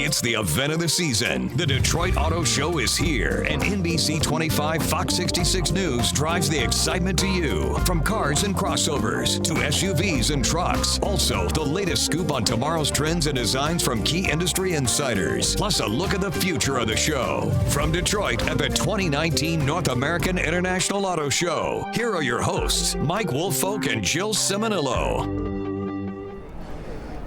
It's the event of the season. The Detroit Auto Show is here, and NBC25 Fox 66 News drives the excitement to you. From cars and crossovers to SUVs and trucks. Also, the latest scoop on tomorrow's trends and designs from key industry insiders. Plus, a look at the future of the show. From Detroit at the 2019 North American International Auto Show, here are your hosts, Mike Woolfolk and Jill Ciminillo.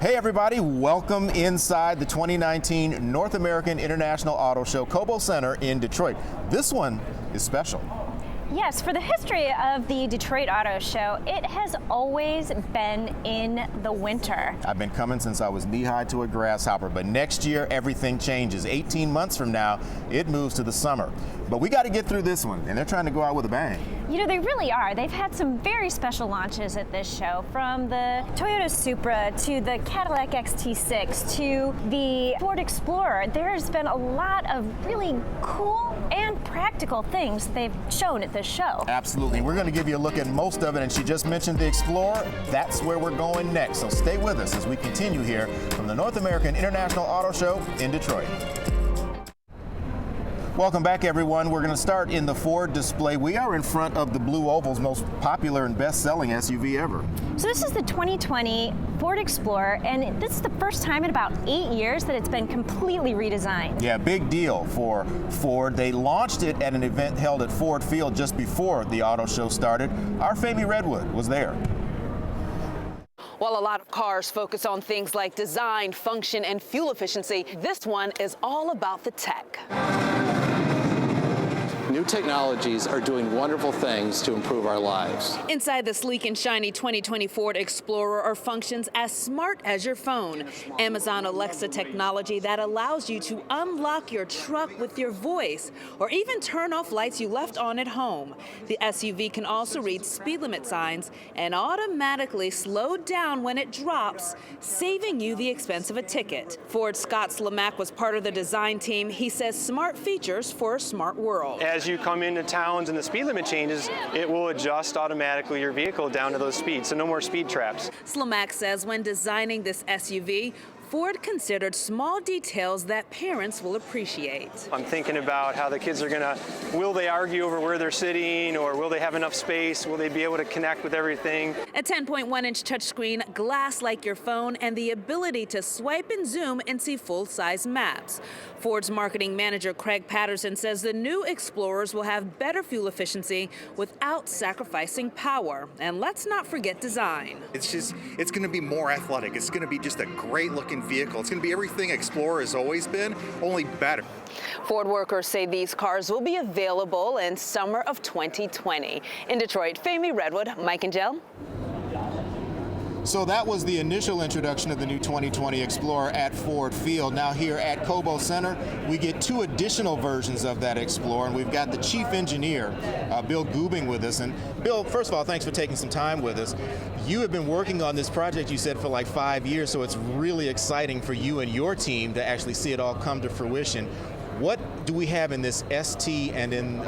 Hey everybody, welcome inside the 2019 North American International Auto Show, Cobo Center in Detroit. This one is special. Yes, for the history of the Detroit Auto Show, it has always been in the winter. I've been coming since I was knee-high to a grasshopper, but next year everything changes. 18 months from now, it moves to the summer. But we got to get through this one, and they're trying to go out with a bang. You know, they really are. They've had some very special launches at this show, from the Toyota Supra to the Cadillac XT6 to the Ford Explorer. There's been a lot of really cool and practical things they've shown at this show. Absolutely. We're going to give you a look at most of it, and she just mentioned the Explorer. That's where we're going next. So stay with us as we continue here from the North American International Auto Show in Detroit. Welcome back, everyone. We're going to start in the Ford display. We are in front of the Blue Oval's most popular and best-selling SUV ever. So this is the 2020 Ford Explorer, and this is the first time in about 8 years that it's been completely redesigned. Yeah, big deal for Ford. They launched it at an event held at Ford Field just before the auto show started. Our Femi Redwood was there. While a lot of cars focus on things like design, function, and fuel efficiency, this one is all about the tech. New technologies are doing wonderful things to improve our lives. Inside the sleek and shiny 2020 Ford Explorer are functions as smart as your phone. Amazon Alexa technology that allows you to unlock your truck with your voice, or even turn off lights you left on at home. The SUV can also read speed limit signs and automatically slow down when it drops, saving you the expense of a ticket. Ford's Scott Slamack was part of the design team. He says smart features for a smart world. As you come into towns and the speed limit changes, it will adjust automatically your vehicle down to those speeds, so no more speed traps. Slamack says when designing this SUV, Ford considered small details that parents will appreciate. I'm thinking about how the kids are will they argue over where they're sitting, or will they have enough space? Will they be able to connect with everything? A 10.1-inch touchscreen, glass like your phone, and the ability to swipe and zoom and see full-size maps. Ford's marketing manager Craig Patterson says the new Explorers will have better fuel efficiency without sacrificing power. And let's not forget design. It's going to be more athletic. It's going to be just a great looking vehicle. It's going to be everything Explorer has always been, only better. Ford workers say these cars will be available in summer of 2020. In Detroit, Femi, Redwood, Mike and Jill. So that was the initial introduction of the new 2020 Explorer at Ford Field. Now here at Cobo Center, we get two additional versions of that Explorer, and we've got the chief engineer, Bill Goobing, with us. And Bill, first of all, thanks for taking some time with us. You have been working on this project, you said, for like 5 years, so it's really exciting for you and your team to actually see it all come to fruition. What do we have in this ST and in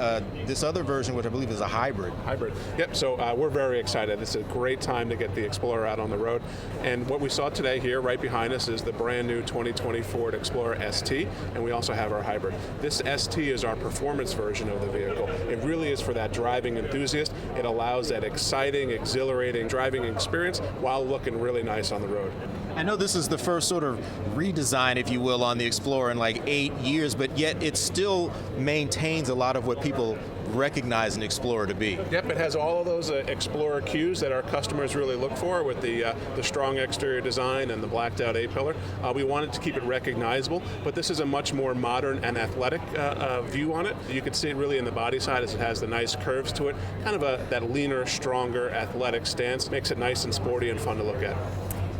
this other version, which I believe is a hybrid? Hybrid. Yep, so we're very excited. It's a great time to get the Explorer out on the road. And what we saw today here right behind us is the brand new 2020 Ford Explorer ST, and we also have our hybrid. This ST is our performance version of the vehicle. It really is for that driving enthusiast. It allows that exciting, exhilarating driving experience while looking really nice on the road. I know this is the first sort of redesign, if you will, on the Explorer in like 8 years, but yet it still maintains a lot of what people recognize an Explorer to be. Yep, it has all of those Explorer cues that our customers really look for, with the strong exterior design and the blacked out A-pillar. We wanted to keep it recognizable, but this is a much more modern and athletic view on it. You can see it really in the body side as it has the nice curves to it, kind of that leaner, stronger, athletic stance. Makes it nice and sporty and fun to look at.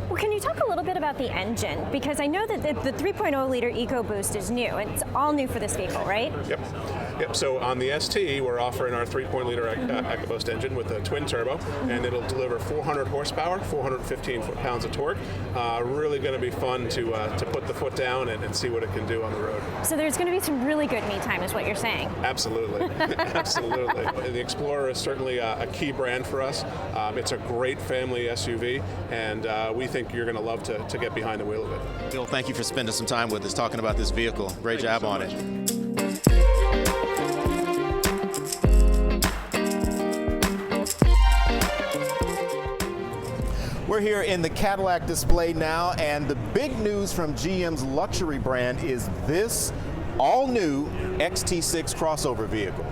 Well, can you talk a little bit about the engine? Because I know that the 3.0-liter EcoBoost is new. It's all new for this vehicle, right? Yep, so on the ST, we're offering our 3.0-liter EcoBoost engine with a twin turbo, and it'll deliver 400 horsepower, 415 foot-pounds of torque. Really going to be fun to put the foot down and see what it can do on the road. So there's going to be some really good me time, is what you're saying. Absolutely, absolutely. The Explorer is certainly a key brand for us. It's a great family SUV, and we think think you're going to love to get behind the wheel of it. Bill, thank you for spending some time with us talking about this vehicle. Great job on it. We're here in the Cadillac display now, and the big news from GM's luxury brand is this all-new XT6 crossover vehicle.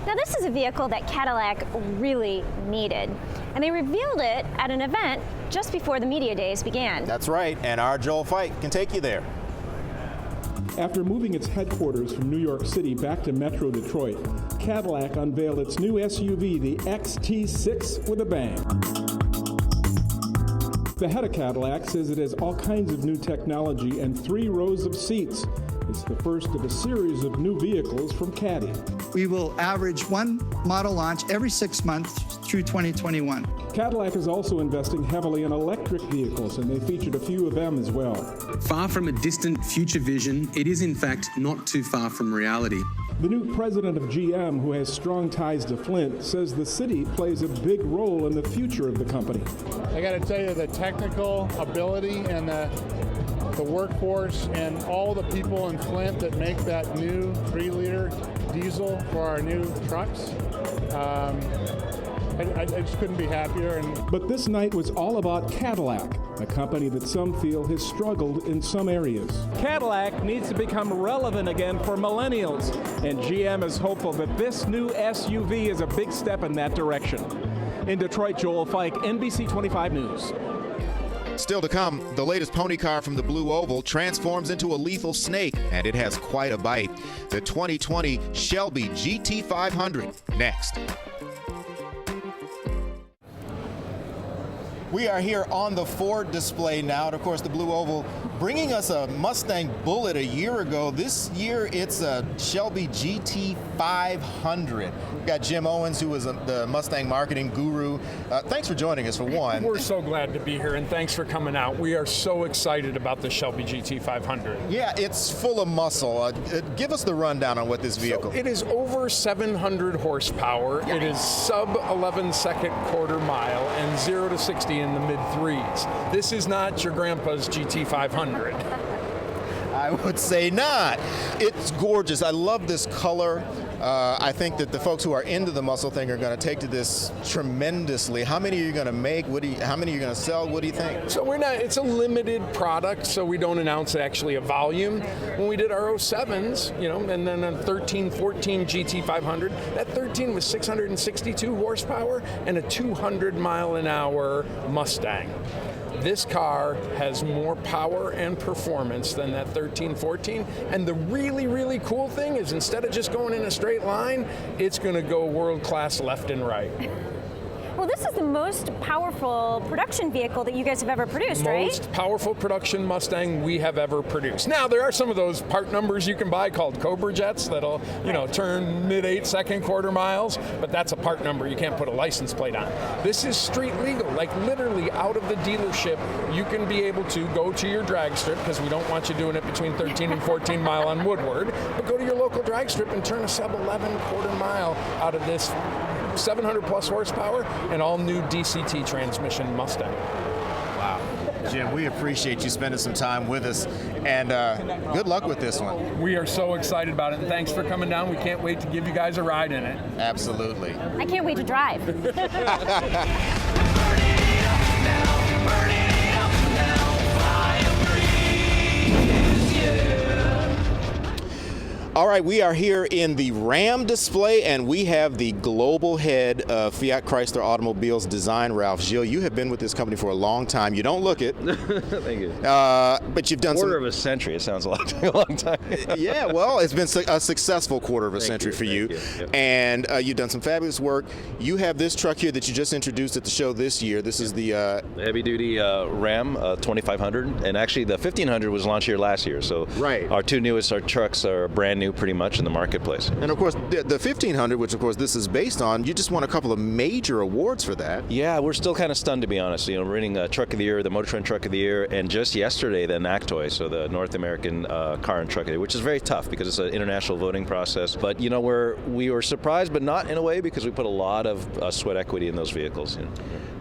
Now this is a vehicle that Cadillac really needed, and they revealed it at an event just before the media days began. That's right, and our Joel Feick can take you there. After moving its headquarters from New York City back to Metro Detroit, Cadillac unveiled its new SUV, the XT6, with a bang. The head of Cadillac says it has all kinds of new technology and 3 rows of seats. It's the first of a series of new vehicles from Caddy. We will average 1 model launch every 6 months through 2021. Cadillac is also investing heavily in electric vehicles, and they featured a few of them as well. Far from a distant future vision, it is in fact not too far from reality. The new president of GM, who has strong ties to Flint, says the city plays a big role in the future of the company. I got to tell you, the technical ability and the workforce and all the people in Flint that make that new 3-liter diesel for our new trucks, I just couldn't be happier. But this night was all about Cadillac, a company that some feel has struggled in some areas. Cadillac needs to become relevant again for millennials, and GM is hopeful that this new SUV is a big step in that direction. In Detroit, Joel Feick, NBC25 News. Still to come, the latest pony car from the Blue Oval transforms into a lethal snake, and it has quite a bite. The 2020 Shelby GT500, next. We are here on the Ford display now, and of course the Blue Oval bringing us a Mustang Bullitt a year ago. This year it's a Shelby GT500. We've got Jim Owens, who is the Mustang marketing guru. Thanks for joining us, for one. We're so glad to be here, and thanks for coming out. We are so excited about the Shelby GT500. Yeah, it's full of muscle. Give us the rundown on what this vehicle is. It is over 700 horsepower. Yeah. It is sub 11-second quarter mile and 0 to 60 in the mid-3s. This is not your grandpa's GT500. I would say not. It's gorgeous. I love this color. I think that the folks who are into the muscle thing are going to take to this tremendously. How many are you going to make? How many are you going to sell? What do you think? So it's a limited product, so we don't announce actually a volume. When we did our 07s, and then a 13, 14 GT500, that 13 was 662 horsepower and a 200 mile an hour Mustang. This car has more power and performance than that 13-14, and the really, really cool thing is instead of just going in a straight line, it's going to go world-class left and right. Well, this is the most powerful production vehicle that you guys have ever produced, right? Most powerful production Mustang we have ever produced. Now, there are some of those part numbers you can buy called Cobra Jets that'll, turn mid-8-second quarter miles, but that's a part number. You can't put a license plate on. This is street legal, like literally out of the dealership. You can be able to go to your drag strip, because we don't want you doing it between 13 and 14 mile on Woodward, but go to your local drag strip and turn a sub-11 quarter mile out of this 700 plus horsepower and all new DCT transmission Mustang. Wow. Jim, we appreciate you spending some time with us, and good luck with this one. We are so excited about it, and thanks for coming down. We can't wait to give you guys a ride in it. Absolutely. I can't wait to drive. All right, we are here in the Ram display, and we have the global head of Fiat Chrysler Automobiles Design, Ralph Gilles. You have been with this company for a long time. You don't look it. Thank you. But you've done quarter of a century. It sounds like a long time. Yeah, well, it's been a successful quarter of a century for you. Yep. And you've done some fabulous work. You have this truck here that you just introduced at the show this year. This is the heavy-duty Ram 2500, and actually the 1500 was launched here last year. So right. Our two newest trucks are brand new new pretty much in the marketplace. And of course, the 1500, which of course this is based on, you just won a couple of major awards for that. Yeah, we're still kind of stunned, to be honest. You know, we're winning Truck of the Year, the Motor Trend Truck of the Year, and just yesterday the NACTOY, so the North American Car and Truck of the Year, which is very tough because it's an international voting process. But you know, we were surprised, but not in a way, because we put a lot of sweat equity in those vehicles. You know.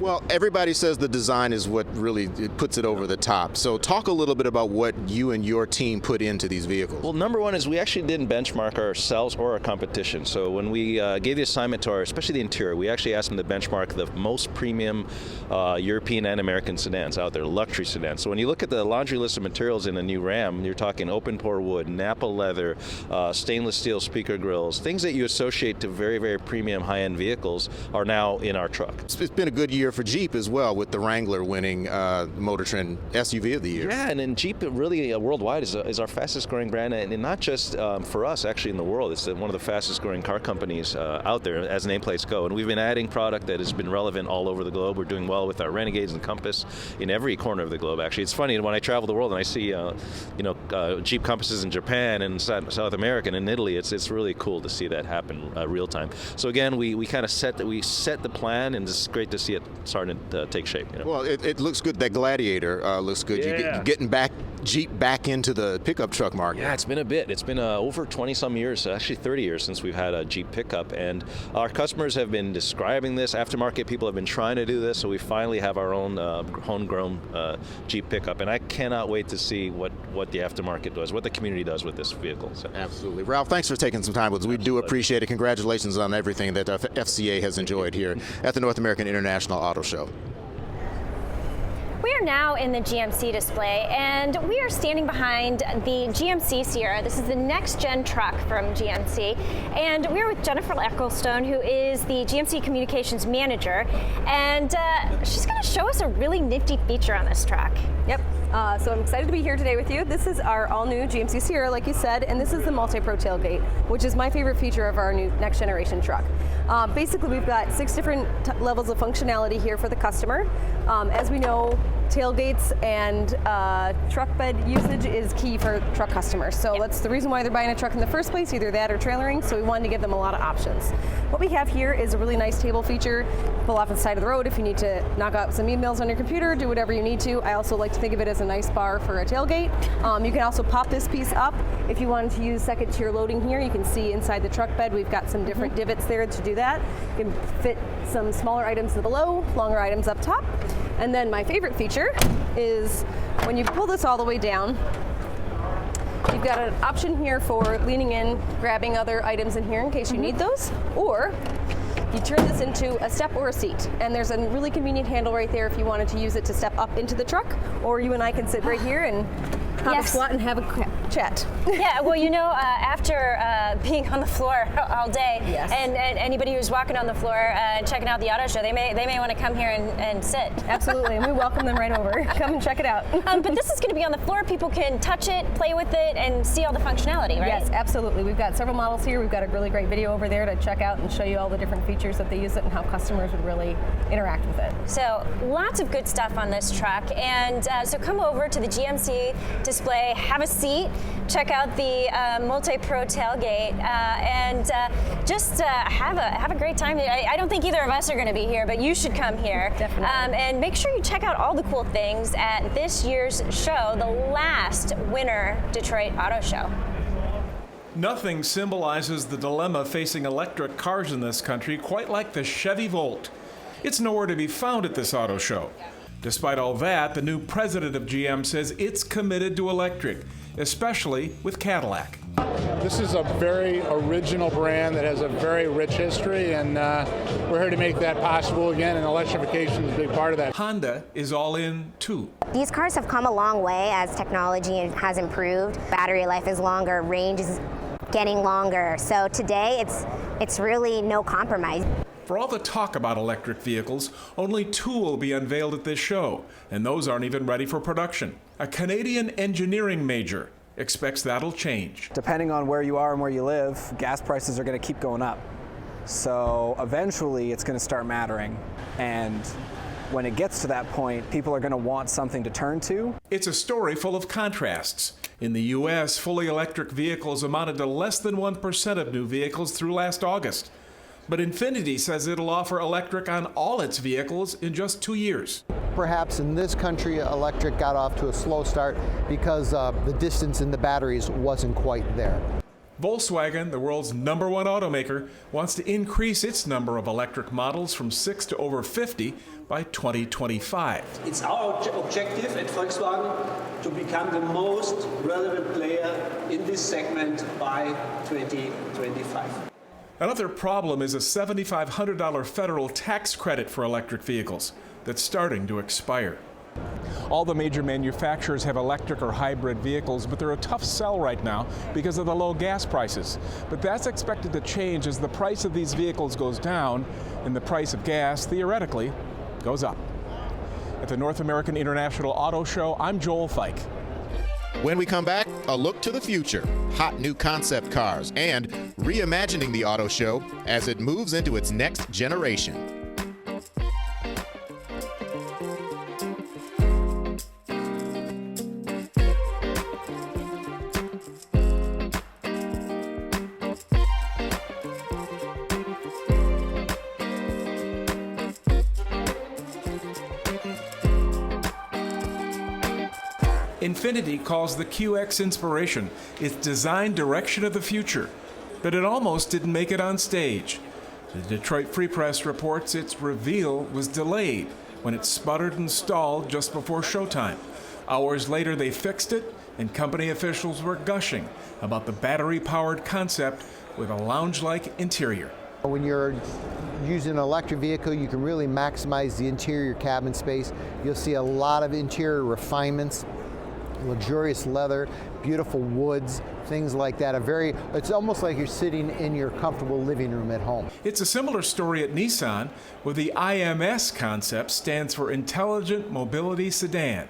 Well, everybody says the design is what really puts it over the top. So talk a little bit about what you and your team put into these vehicles. Well, number one is we actually didn't benchmark ourselves or our competition. So when we gave the assignment to especially the interior, we actually asked them to benchmark the most premium European and American sedans out there, luxury sedans. So when you look at the laundry list of materials in a new Ram, you're talking open pore wood, Napa leather, stainless steel speaker grills, things that you associate to very, very premium high-end vehicles are now in our truck. It's been a good year for Jeep as well, with the Wrangler winning Motor Trend SUV of the year. Yeah, and then Jeep really worldwide is our fastest growing brand, and not just for us, actually in the world. It's one of the fastest growing car companies out there as nameplates go, and we've been adding product that has been relevant all over the globe. We're doing well with our Renegades and Compass in every corner of the globe. Actually, it's funny when I travel the world and I see Jeep Compasses in Japan and South America and in Italy. It's really cool to see that happen real time. So again, we kind of set the plan, and it's great to see it starting to take shape. You know? Well, it looks good. That Gladiator looks good. Yeah. You're getting Jeep back into the pickup truck market. Yeah, it's been a bit. It's been over 20-some years, actually 30 years since we've had a Jeep pickup, and our customers have been describing this. Aftermarket people have been trying to do this, so we finally have our own homegrown Jeep pickup, and I cannot wait to see what the aftermarket does, what the community does with this vehicle. So. Absolutely. Ralph, thanks for taking some time with us. We do appreciate it. Congratulations on everything that FCA has enjoyed here at the North American International Auto Show. We are now in the GMC display, and we are standing behind the GMC Sierra. This is the next gen truck from GMC, and we're with Jennifer Ecclestone, who is the GMC Communications Manager, and she's going to show us a really nifty feature on this truck. Yep. So I'm excited to be here today with you. This is our all-new GMC Sierra, like you said, and this is the multi-pro tailgate, which is my favorite feature of our new next generation truck. Basically, we've got 6 different levels of functionality here for the customer. As we know, tailgates and truck bed usage is key for truck customers. So that's the reason why they're buying a truck in the first place, either that or trailering, so we wanted to give them a lot of options. What we have here is a really nice table feature. Pull off the side of the road if you need to knock out some emails on your computer, do whatever you need to. I also like to think of it as a nice bar for a tailgate. You can also pop this piece up if you wanted to use second tier loading here. You can see inside the truck bed we've got some different divots there to do that. You can fit some smaller items below, longer items up top. And then my favorite feature is when you pull this all the way down, you've got an option here for leaning in, grabbing other items in here in case you need those, or you turn this into a step or a seat, and there's a really convenient handle right there if you wanted to use it to step up into the truck, or you and I can sit right here and have a squat and have a chat. Yeah, well, you know, after being on the floor all day, and anybody who's walking on the floor and checking out the auto show, they may want to come here and sit. Absolutely, and we welcome them right over. Come and check it out. But this is going to be on the floor. People can touch it, play with it, and see all the functionality, right? Yes, absolutely. We've got several models here. We've got a really great video over there to check out and show you all the different features that they use it and how customers would really interact with it. So lots of good stuff on this truck, and so come over to the GMC display, have a seat, check out the multi-pro tailgate, and just have a great time. I don't think either of us are going to be here, but you should come here. Definitely. And make sure you check out all the cool things at this year's show, the last Winter Detroit Auto Show. Nothing symbolizes the dilemma facing electric cars in this country quite like the Chevy Volt. It's nowhere to be found at this auto show. Despite all that, the new president of GM says it's committed to electric, especially with Cadillac. This is a very original brand that has a very rich history, and we're here to make that possible again, and electrification is a big part of that. Honda is all in, too. These cars have come a long way as technology has improved. Battery life is longer, range is getting longer. So today, it's really no compromise. For all the talk about electric vehicles, only 2 will be unveiled at this show, and those aren't even ready for production. A Canadian engineering major expects that'll change. Depending on where you are and where you live, gas prices are going to keep going up. So eventually it's going to start mattering, and when it gets to that point, people are going to want something to turn to. It's a story full of contrasts. In the U.S., fully electric vehicles amounted to less than 1% of new vehicles through last August. But Infiniti says it'll offer electric on all its vehicles in just 2 years. Perhaps in this country, electric got off to a slow start because the distance in the batteries wasn't quite there. Volkswagen, the world's #1 automaker, wants to increase its number of electric models from 6 to over 50 by 2025. It's our objective at Volkswagen to become the most relevant player in this segment by 2025. Another problem is a $7,500 federal tax credit for electric vehicles that's starting to expire. All the major manufacturers have electric or hybrid vehicles, but they're a tough sell right now because of the low gas prices. But that's expected to change as the price of these vehicles goes down and the price of gas, theoretically, goes up. At the North American International Auto Show, I'm Joel Feick. When we come back, a look to the future, hot new concept cars, and reimagining the auto show as it moves into its next generation. Infiniti calls the QX Inspiration its design direction of the future, but it almost didn't make it on stage. The Detroit Free Press reports its reveal was delayed when it sputtered and stalled just before showtime. Hours later, they fixed it, and company officials were gushing about the battery-powered concept with a lounge-like interior. When you're using an electric vehicle, you can really maximize the interior cabin space. You'll see a lot of interior refinements, luxurious leather, beautiful woods, things like that. It's almost like you're sitting in your comfortable living room at home. It's a similar story at Nissan, where the IMS concept stands for Intelligent Mobility Sedan.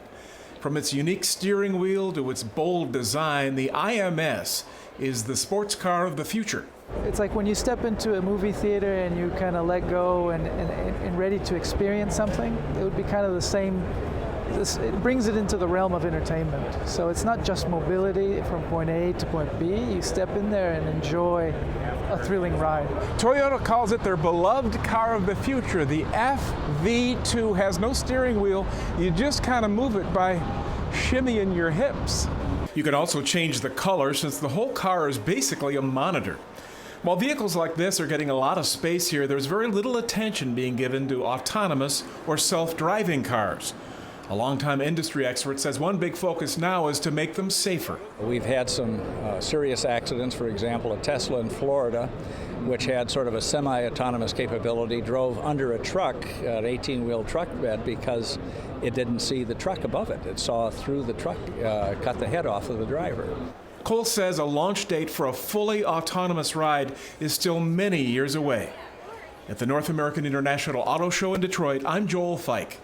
From its unique steering wheel to its bold design, the IMS is the sports car of the future. It's like when you step into a movie theater and you kind of let go and ready to experience something, it would be kind of the same. It brings it into the realm of entertainment. So it's not just mobility from point A to point B. You step in there and enjoy a thrilling ride. Toyota calls it their beloved car of the future. The FV2 has no steering wheel. You just kind of move it by shimmying your hips. You can also change the color since the whole car is basically a monitor. While vehicles like this are getting a lot of space here, there's very little attention being given to autonomous or self-driving cars. A longtime industry expert says one big focus now is to make them safer. We've had some serious accidents. For example, a Tesla in Florida, which had sort of a semi-autonomous capability, drove under a truck, an 18-wheel truck bed, because it didn't see the truck above it. It saw through the truck, cut the head off of the driver. Cole says a launch date for a fully autonomous ride is still many years away. At the North American International Auto Show in Detroit, I'm Joel Feick.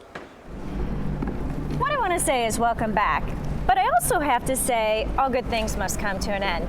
What I want to say is welcome back, but I also have to say all good things must come to an end.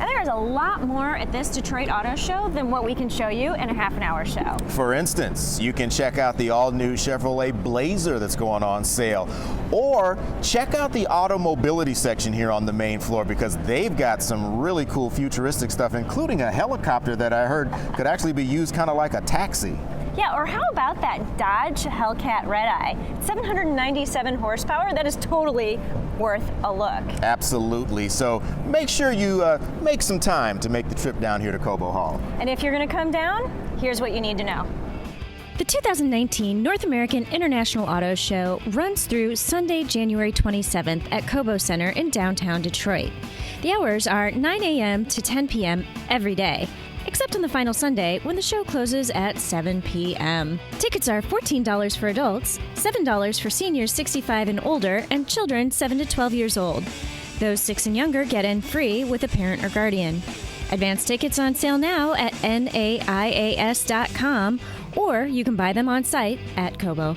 And there is a lot more at this Detroit Auto Show than what we can show you in a half-an-hour show. For instance, you can check out the all-new Chevrolet Blazer that's going on sale, or check out the automobility section here on the main floor because they've got some really cool futuristic stuff, including a helicopter that I heard could actually be used kind of like a taxi. Yeah, or how about that Dodge Hellcat Red-Eye? 797 horsepower, that is totally worth a look. Absolutely, so make sure you make some time to make the trip down here to Cobo Hall. And if you're gonna come down, here's what you need to know. The 2019 North American International Auto Show runs through Sunday, January 27th at Cobo Center in downtown Detroit. The hours are 9 a.m. to 10 p.m. every day, except on the final Sunday when the show closes at 7 p.m. Tickets are $14 for adults, $7 for seniors 65 and older, and children 7 to 12 years old. Those 6 and younger get in free with a parent or guardian. Advance tickets on sale now at naias.com, or you can buy them on site at Cobo.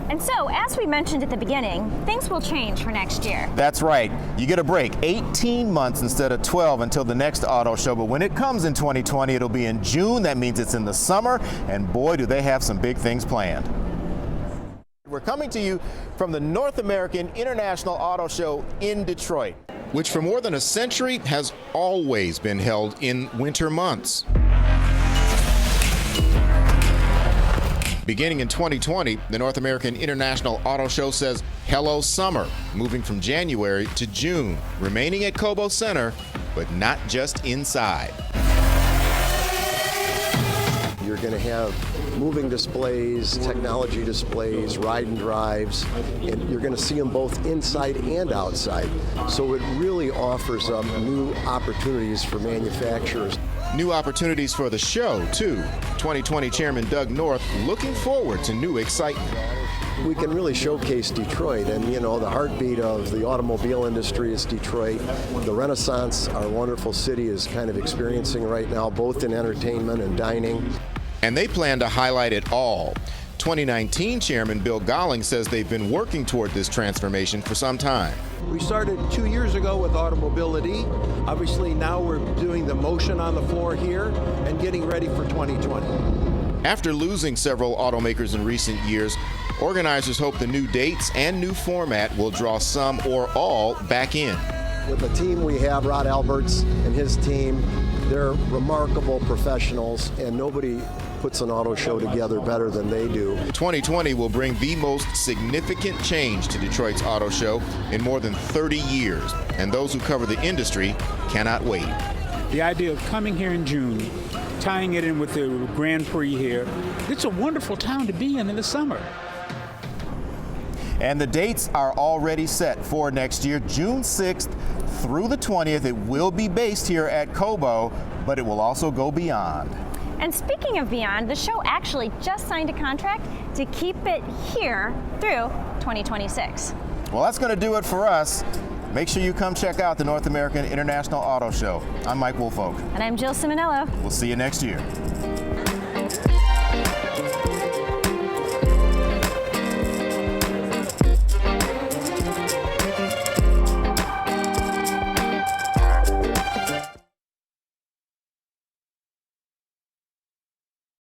And so, as we mentioned at the beginning, things will change for next year. That's right. You get a break, 18 months instead of 12 until the next auto show. But when it comes in 2020, it'll be in June. That means it's in the summer. And boy, do they have some big things planned. We're coming to you from the North American International Auto Show in Detroit, which for more than a century has always been held in winter months. Beginning in 2020, the North American International Auto Show says hello summer, moving from January to June, remaining at Cobo Center, but not just inside. You're going to have moving displays, technology displays, ride and drives, and you're going to see them both inside and outside. So it really offers up new opportunities for manufacturers. New opportunities for the show, too. 2020 Chairman Doug North looking forward to new excitement. We can really showcase Detroit, and you know, the heartbeat of the automobile industry is Detroit. The renaissance our wonderful city is kind of experiencing right now, both in entertainment and dining. And they plan to highlight it all. 2019 Chairman Bill Golling says they've been working toward this transformation for some time. We started 2 years ago with automobility. Obviously now we're doing the motion on the floor here and getting ready for 2020. After losing several automakers in recent years, organizers hope the new dates and new format will draw some or all back in. With the team we have, Rod Alberts and his team, they're remarkable professionals, and nobody puts an auto show together better than they do. 2020 will bring the most significant change to Detroit's auto show in more than 30 years, and those who cover the industry cannot wait. The idea of coming here in June, tying it in with the Grand Prix here, it's a wonderful town to be in the summer. And the dates are already set for next year, June 6th through the 20th. It will be based here at Cobo, but it will also go beyond. And speaking of beyond, the show actually just signed a contract to keep it here through 2026. Well, that's going to do it for us. Make sure you come check out the North American International Auto Show. I'm Mike Woolfolk. And I'm Jill Ciminillo. We'll see you next year.